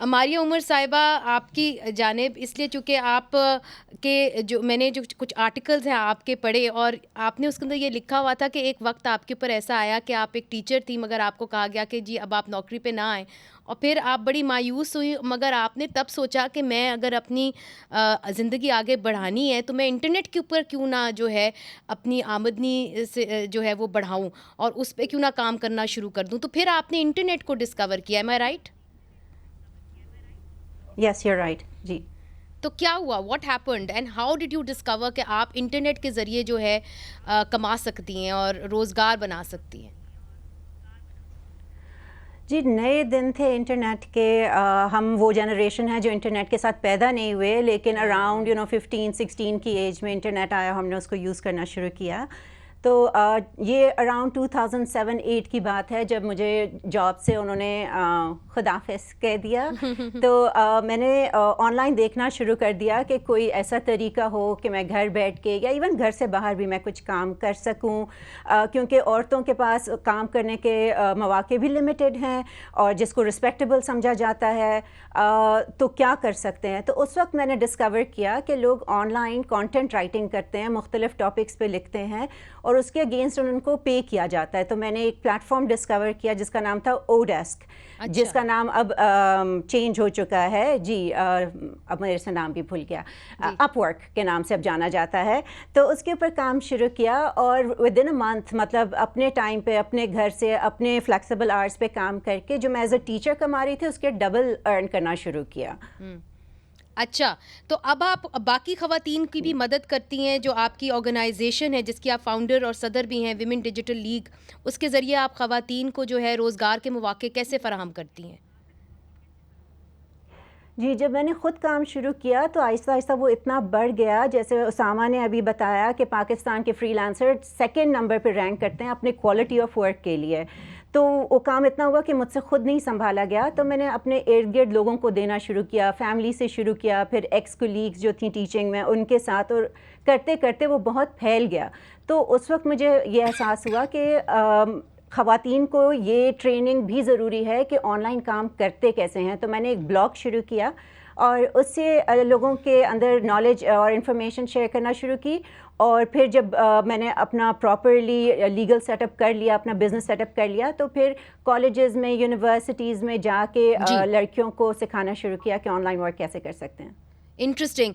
ماریہ عمر صاحبہ، آپ کی جانب اس لیے چونکہ آپ کے جو میں نے جو کچھ آرٹیکلز ہیں آپ کے پڑھے، اور آپ نے اس کے اندر یہ لکھا ہوا تھا کہ ایک وقت آپ کے اوپر ایسا آیا کہ آپ ایک ٹیچر تھی، مگر آپ کو کہا گیا کہ جی اب آپ نوکری پہ نہ آئیں، اور پھر آپ بڑی مایوس ہوئی، مگر آپ نے تب سوچا کہ میں اگر اپنی زندگی آگے بڑھانی ہے تو میں انٹرنیٹ کے اوپر کیوں نہ جو ہے اپنی آمدنی سے جو ہے وہ بڑھاؤں، اور اس پہ کیوں نہ کام کرنا شروع کر دوں، تو پھر آپ نے انٹرنیٹ کو ڈسکور کیا. Am I right? Yes you right جی. تو کیا ہوا، what happened and how did you discover کہ آپ انٹرنیٹ کے ذریعے جو ہے کما سکتی ہیں اور روزگار بنا سکتی ہیں؟ جی نئے دن تھے انٹرنیٹ کے. ہم وہ جنریشن ہے جو انٹرنیٹ کے ساتھ پیدا نہیں ہوئے، لیکن اراؤنڈ 15-16 کی ایج میں انٹرنیٹ آیا، ہم نے اس کو یوز کرنا شروع کیا. تو یہ اراؤنڈ 2007-8 کی بات ہے، جب مجھے جاب سے انہوں نے خداحافظ کہہ دیا. تو میں نے آن لائن دیکھنا شروع کر دیا کہ کوئی ایسا طریقہ ہو کہ میں گھر بیٹھ کے یا ایون گھر سے باہر بھی میں کچھ کام کر سکوں، کیونکہ عورتوں کے پاس کام کرنے کے مواقع بھی لمیٹڈ ہیں، اور جس کو رسپیکٹیبل سمجھا جاتا ہے تو کیا کر سکتے ہیں. تو اس وقت میں نے ڈسکور کیا کہ لوگ آن لائن کانٹینٹ رائٹنگ کرتے ہیں، مختلف ٹاپکس پہ لکھتے ہیں، اور اس کے اگینسٹ ان کو پے کیا جاتا ہے. تو میں نے ایک پلیٹ فارم ڈسکور کیا جس کا نام تھا اوڈیسک، جس کا نام اب چینج ہو چکا ہے جی، اب میرے سے نام بھی بھول گیا، اپ ورک کے نام سے اب جانا جاتا ہے. تو اس کے اوپر کام شروع کیا، اور ود ان اے منتھ، مطلب اپنے ٹائم پہ اپنے گھر سے اپنے فلیکسیبل آورس پہ کام کر کے جو میں ایز اے ٹیچر کما رہی تھی اس کے ڈبل ارن کرنا شروع کیا. اچھا، تو اب آپ باقی خواتین کی بھی مدد کرتی ہیں، جو آپ کی آرگنائزیشن ہے جس کی آپ فاؤنڈر اور صدر بھی ہیں، ویمن ڈیجیٹل لیگ، اس کے ذریعے آپ خواتین کو جو ہے روزگار کے مواقع کیسے فراہم کرتی ہیں؟ جی جب میں نے خود کام شروع کیا تو آہستہ آہستہ وہ اتنا بڑھ گیا، جیسے اسامہ نے ابھی بتایا کہ پاکستان کے فری لانسر سیکنڈ نمبر پہ رینک کرتے ہیں اپنے کوالٹی آف ورک کے لیے. تو وہ کام اتنا ہوا کہ مجھ سے خود نہیں سنبھالا گیا، تو میں نے اپنے ارد گرد لوگوں کو دینا شروع کیا، فیملی سے شروع کیا، پھر ایکس کولیگز جو تھیں ٹیچنگ میں ان کے ساتھ، اور کرتے کرتے وہ بہت پھیل گیا. تو اس وقت مجھے یہ احساس ہوا کہ خواتین کو یہ ٹریننگ بھی ضروری ہے کہ آن لائن کام کرتے کیسے ہیں. تو میں نے ایک بلاگ شروع کیا اور اس سے لوگوں کے اندر نالج اور انفارمیشن شیئر کرنا شروع کی. اور پھر جب میں نے اپنا پراپرلی لیگل سیٹ اپ کر لیا، اپنا بزنس سیٹ اپ کر لیا، تو پھر کالجز میں، یونیورسٹیز میں جا کے لڑکیوں کو سکھانا شروع کیا کہ آن لائن ورک کیسے کر سکتے ہیں. انٹرسٹنگ.